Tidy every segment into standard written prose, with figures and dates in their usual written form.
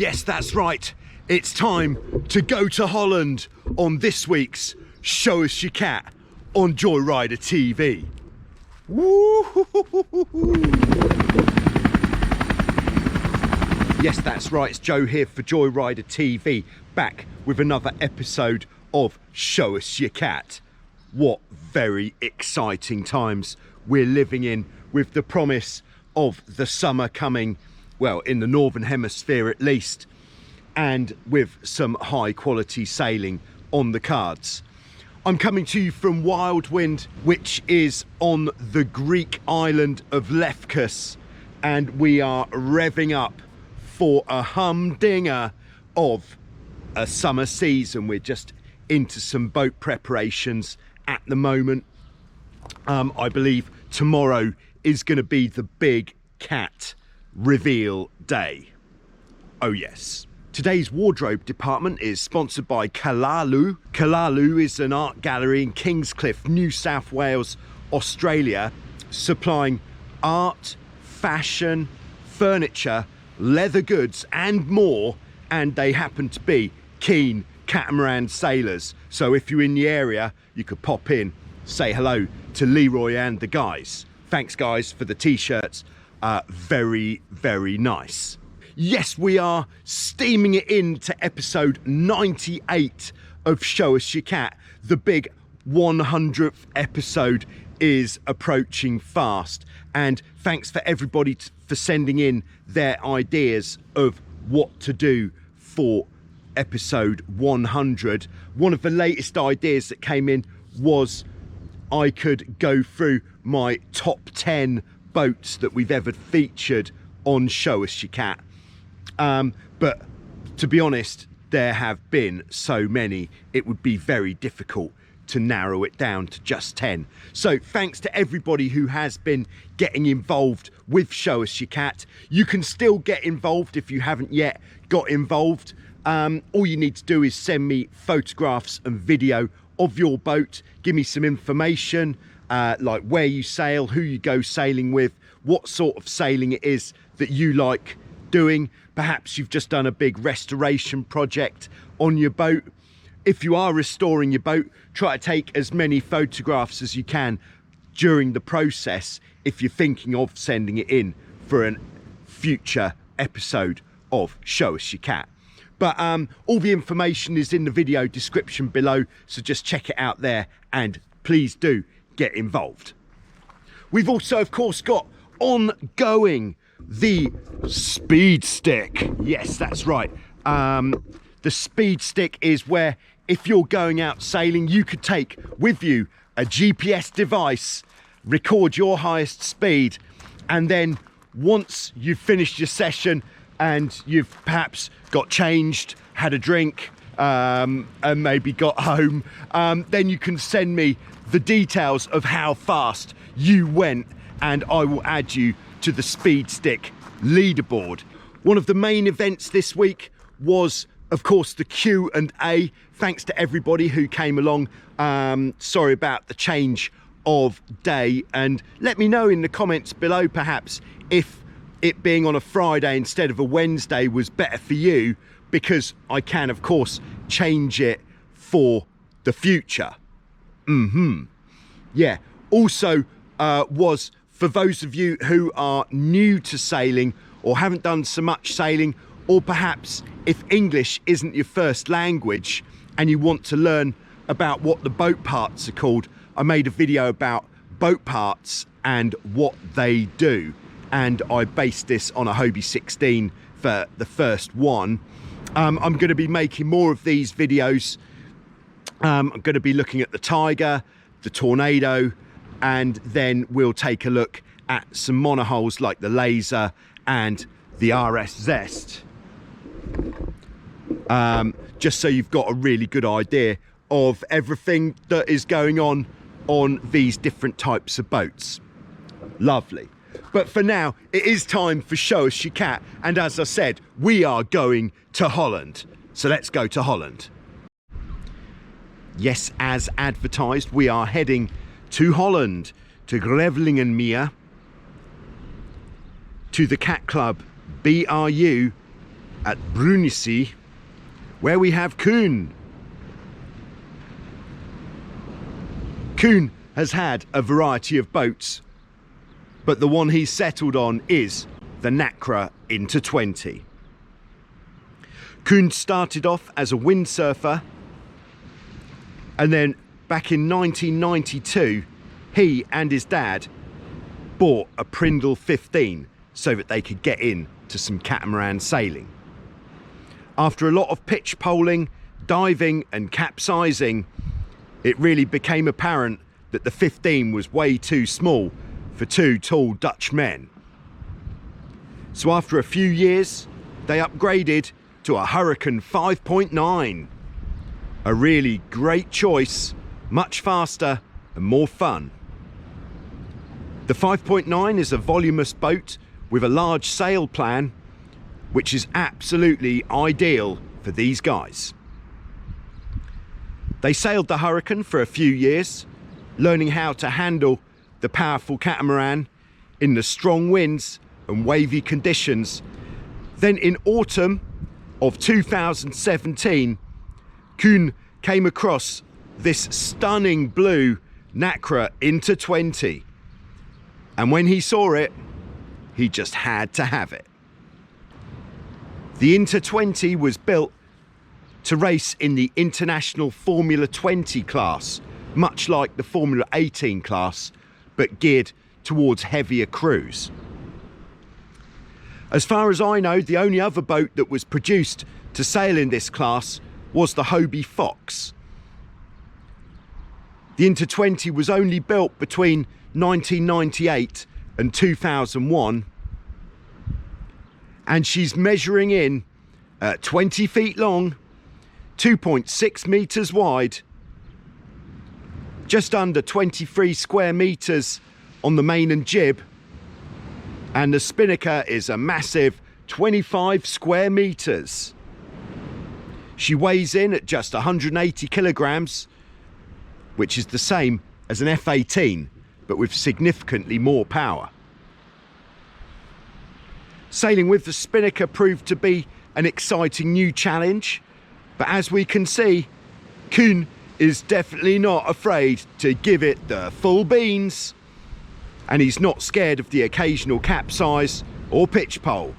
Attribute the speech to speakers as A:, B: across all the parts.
A: Yes, that's right. It's time to go to Holland on this week's Show Us Your Cat on Joyrider TV. Woo-hoo-hoo-hoo-hoo. Yes, that's right. It's Joe here for Joyrider TV, back with another episode of Show Us Your Cat. What very exciting times we're living in, with the promise of the summer coming, well, in the Northern Hemisphere at least, and with some high quality sailing on the cards. I'm coming to you from Wildwind, which is on the Greek island of Lefkos, and we are revving up for a humdinger of a summer season. We're just into some boat preparations at the moment. I believe tomorrow is going to be the big cat reveal day. Oh yes. Today's wardrobe department is sponsored by Kalalu. Kalalu is an art gallery in Kingscliff, New South Wales, Australia, supplying art, fashion, furniture, leather goods and more, and they happen to be keen catamaran sailors. So if you're in the area, you could pop in, say hello to Leroy and the guys. Thanks guys for the t-shirts, very, very nice. Yes, we are steaming it into episode 98 of Show Us Your Cat. The big 100th episode is approaching fast, and thanks for everybody for sending in their ideas of what to do for episode 100. One of the latest ideas that came in was I could go through my top 10 boats that we've ever featured on Show Us Your Cat. But to be honest, there have been so many, it would be very difficult to narrow it down to just 10. So thanks to everybody who has been getting involved with Show Us Your Cat. You can still get involved if you haven't yet got involved. All you need to do is send me photographs and video of your boat. Give me some information, like where you sail, who you go sailing with, what sort of sailing it is that you like doing. Perhaps you've just done a big restoration project on your boat. If you are restoring your boat, try to take as many photographs as you can during the process if you're thinking of sending it in for a future episode of Show Us Your Cat. But all the information is in the video description below, so just check it out there and please do get involved. We've also, of course, got ongoing the speed stick. Yes, that's right. The speed stick is where, if you're going out sailing, you could take with you a GPS device, record your highest speed, and then once you've finished your session and you've perhaps got changed, had a drink, and maybe got home, then you can send me the details of how fast you went, and I will add you to the speed stick leaderboard. One of the main events this week was, of course, the Q&A. Thanks to everybody who came along. Sorry about the change of day, and let me know in the comments below perhaps if it being on a Friday instead of a Wednesday was better for you, because I can of course change it for the future. Yeah, also was for those of you who are new to sailing or haven't done so much sailing, or perhaps if English isn't your first language and you want to learn about what the boat parts are called, I made a video about boat parts and what they do, and I based this on a Hobie 16 for the first one. I'm going to be making more of these videos. I'm going to be looking at the Tiger, the Tornado, and then we'll take a look at some monohulls like the Laser and the RS Zest. Just so you've got a really good idea of everything that is going on these different types of boats. Lovely. But for now, it is time for Show Us Your Cat, and as I said, we are going to Holland. So let's go to Holland. Yes, as advertised, we are heading to Holland, to Grevelingenmeer, to the Cat Club BRU at Brunissy, where we have Kuhn. Kuhn has had a variety of boats, but the one he's settled on is the Nacra Inter 20. Kuhn started off as a windsurfer, and then back in 1992 he and his dad bought a Prindle 15 so that they could get in to some catamaran sailing. After a lot of pitch poling, diving and capsizing, it really became apparent that the 15 was way too small for two tall Dutch men. So after a few years, they upgraded to a Hurricane 5.9. A really great choice, much faster and more fun. The 5.9 is a voluminous boat with a large sail plan, which is absolutely ideal for these guys. They sailed the Hurricane for a few years, learning how to handle the powerful catamaran in the strong winds and wavy conditions. Then in autumn of 2017, Kuhn came across this stunning blue Nacra Inter 20. And when he saw it, he just had to have it. The Inter 20 was built to race in the International Formula 20 class, much like the Formula 18 class, but geared towards heavier crews. As far as I know, the only other boat that was produced to sail in this class was the Hobie Fox. The Inter 20 was only built between 1998 and 2001, and she's measuring in at 20 feet long, 2.6 meters wide, just under 23 square meters on the main and jib, and the spinnaker is a massive 25 square meters. She weighs in at just 180 kilograms, which is the same as an F18, but with significantly more power. Sailing with the spinnaker proved to be an exciting new challenge, but as we can see, Kuhn is definitely not afraid to give it the full beans, and he's not scared of the occasional capsize or pitch pole.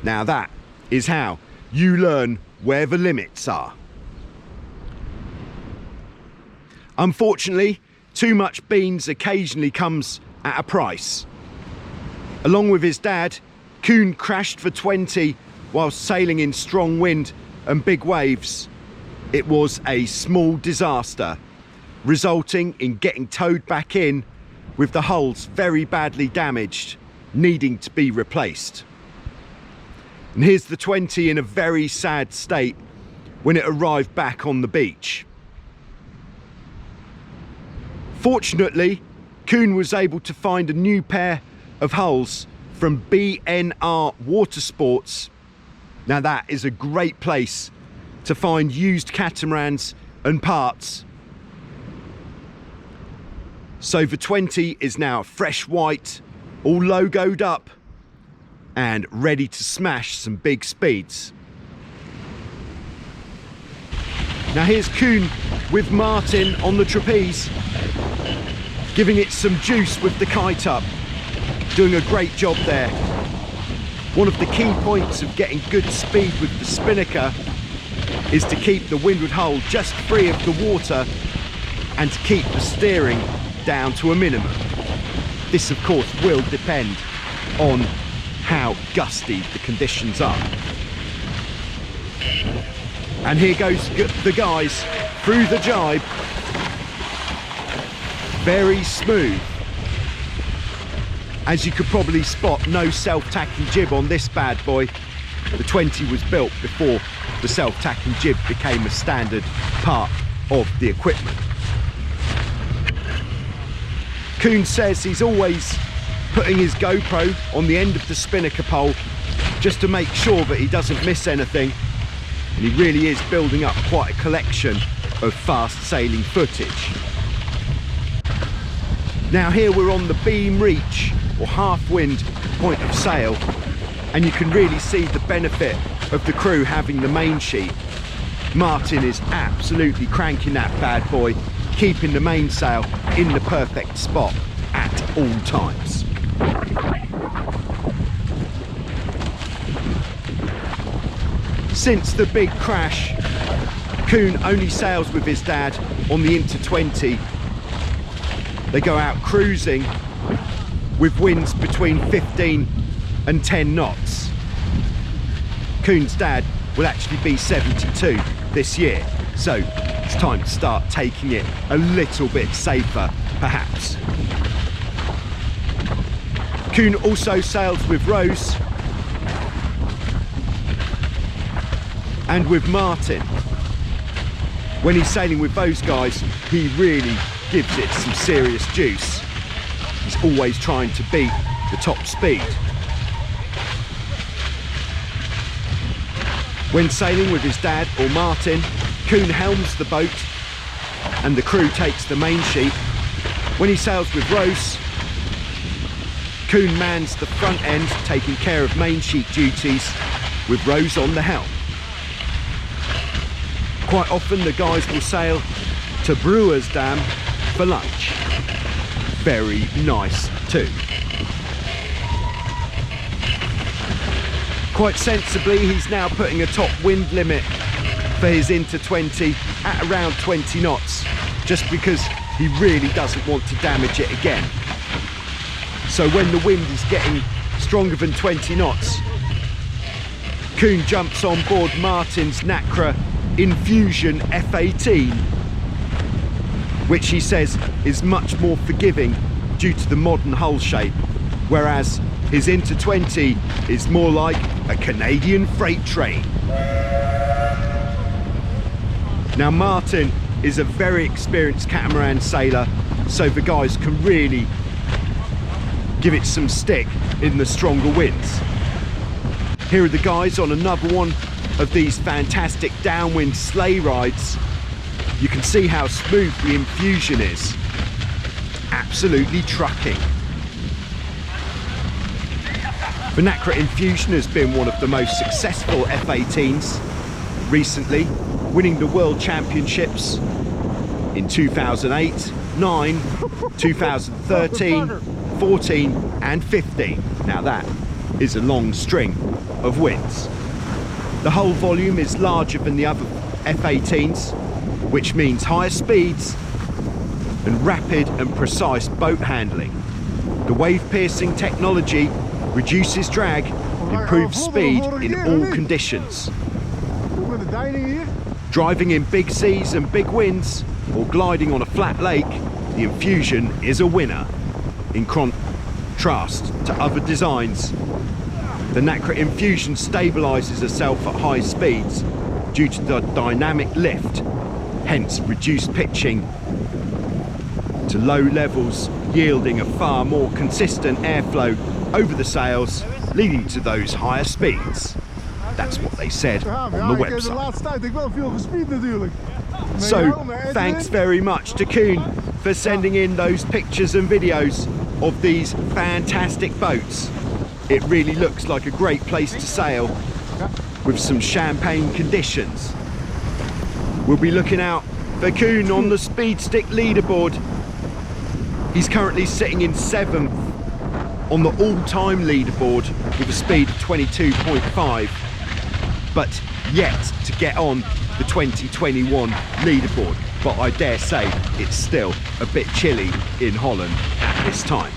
A: Now that is how you learn where the limits are. Unfortunately, too much beans occasionally comes at a price. Along with his dad, Kuhn crashed for 20 whilst sailing in strong wind and big waves. It was a small disaster, resulting in getting towed back in with the hulls very badly damaged, needing to be replaced. And here's the 20 in a very sad state when it arrived back on the beach. Fortunately, Kuhn was able to find a new pair of hulls from BNR Watersports. Now that is a great place to find used catamarans and parts. So the 20 is now fresh white, all logoed up and ready to smash some big speeds. Now here's Kuhn with Martin on the trapeze, giving it some juice with the kite up, doing a great job there. One of the key points of getting good speed with the spinnaker is to keep the windward hull just free of the water and to keep the steering down to a minimum. This of course will depend on how gusty the conditions are. And here goes the guys through the jibe. Very smooth. As you could probably spot, no self-tacking jib on this bad boy. The 20 was built before the self-tacking jib became a standard part of the equipment. Kuhn says he's always putting his GoPro on the end of the spinnaker pole just to make sure that he doesn't miss anything, and he really is building up quite a collection of fast sailing footage. Now here we're on the beam reach or half wind point of sail, and you can really see the benefit of the crew having the main sheet, Martin is absolutely cranking that bad boy, keeping the mainsail in the perfect spot at all times. Since the big crash, Kuhn only sails with his dad on the Inter 20. They go out cruising with winds between 15 and 10 knots. Kuhn's dad will actually be 72 this year, so it's time to start taking it a little bit safer, perhaps. Kuhn also sails with Rose and with Martin. When he's sailing with those guys, he really gives it some serious juice. He's always trying to beat the top speed. When sailing with his dad or Martin, Kuhn helms the boat and the crew takes the main sheet. When he sails with Rose, Kuhn mans the front end, taking care of main sheet duties with Rose on the helm. Quite often the guys will sail to Brewer's Dam for lunch. Very nice too. Quite sensibly, he's now putting a top wind limit for his Inter 20 at around 20 knots, just because he really doesn't want to damage it again. So when the wind is getting stronger than 20 knots, Kuhn jumps on board Martin's Nacra Infusion F18, which he says is much more forgiving due to the modern hull shape, whereas his Inter 20 is more like a Canadian freight train. Now Martin is a very experienced catamaran sailor, so the guys can really give it some stick in the stronger winds. Here are the guys on another one of these fantastic downwind sleigh rides. You can see how smooth the infusion is. Absolutely trucking. The Nacra Infusion has been one of the most successful F18s recently, winning the World Championships in 2008, 9, 2013, 14 and 15. Now that is a long string of wins. The hull volume is larger than the other F18s, which means higher speeds and rapid and precise boat handling. The wave-piercing technology reduces drag, improves speed in all conditions. Driving in big seas and big winds, or gliding on a flat lake, the Infusion is a winner. In contrast to other designs, the Nacra Infusion stabilises herself at high speeds due to the dynamic lift, hence reduced pitching to low levels, yielding a far more consistent airflow over the sails, leading to those higher speeds. That's what they said on the website. So, thanks very much to Kuhn for sending in those pictures and videos of these fantastic boats. It really looks like a great place to sail with some champagne conditions. We'll be looking out for Kuhn on the speed stick leaderboard. He's currently sitting in 7th on the all-time leaderboard with a speed of 22.5, but yet to get on the 2021 leaderboard. But I dare say it's still a bit chilly in Holland at this time.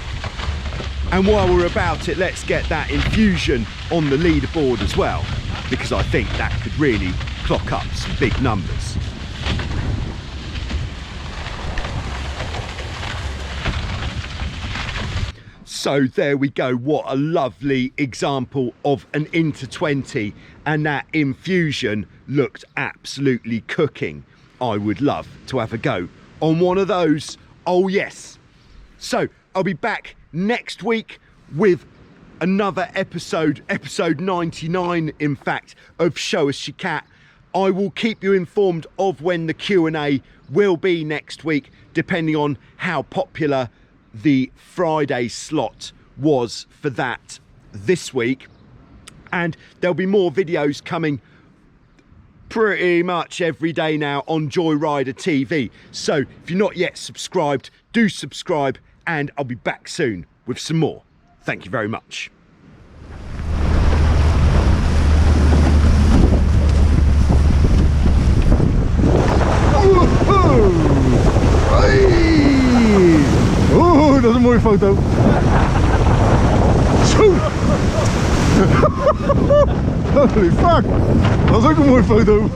A: And while we're about it, let's get that Infusion on the leaderboard as well, because I think that could really clock up some big numbers. So there we go, what a lovely example of an Inter 20, and that Infusion looked absolutely cooking. I would love to have a go on one of those, oh yes. So I'll be back next week with another episode 99 in fact, of Show Us Your Cat. I will keep you informed of when the Q&A will be next week, depending on how popular the Friday slot was for that this week. and there'll be more videos coming pretty much every day now on Joyrider TV. So if you're not yet subscribed, do subscribe, and I'll be back soon with some more. Thank you very much.
B: Oh, dat is een mooie foto. Zo. Holy fuck. Dat is ook een mooie foto.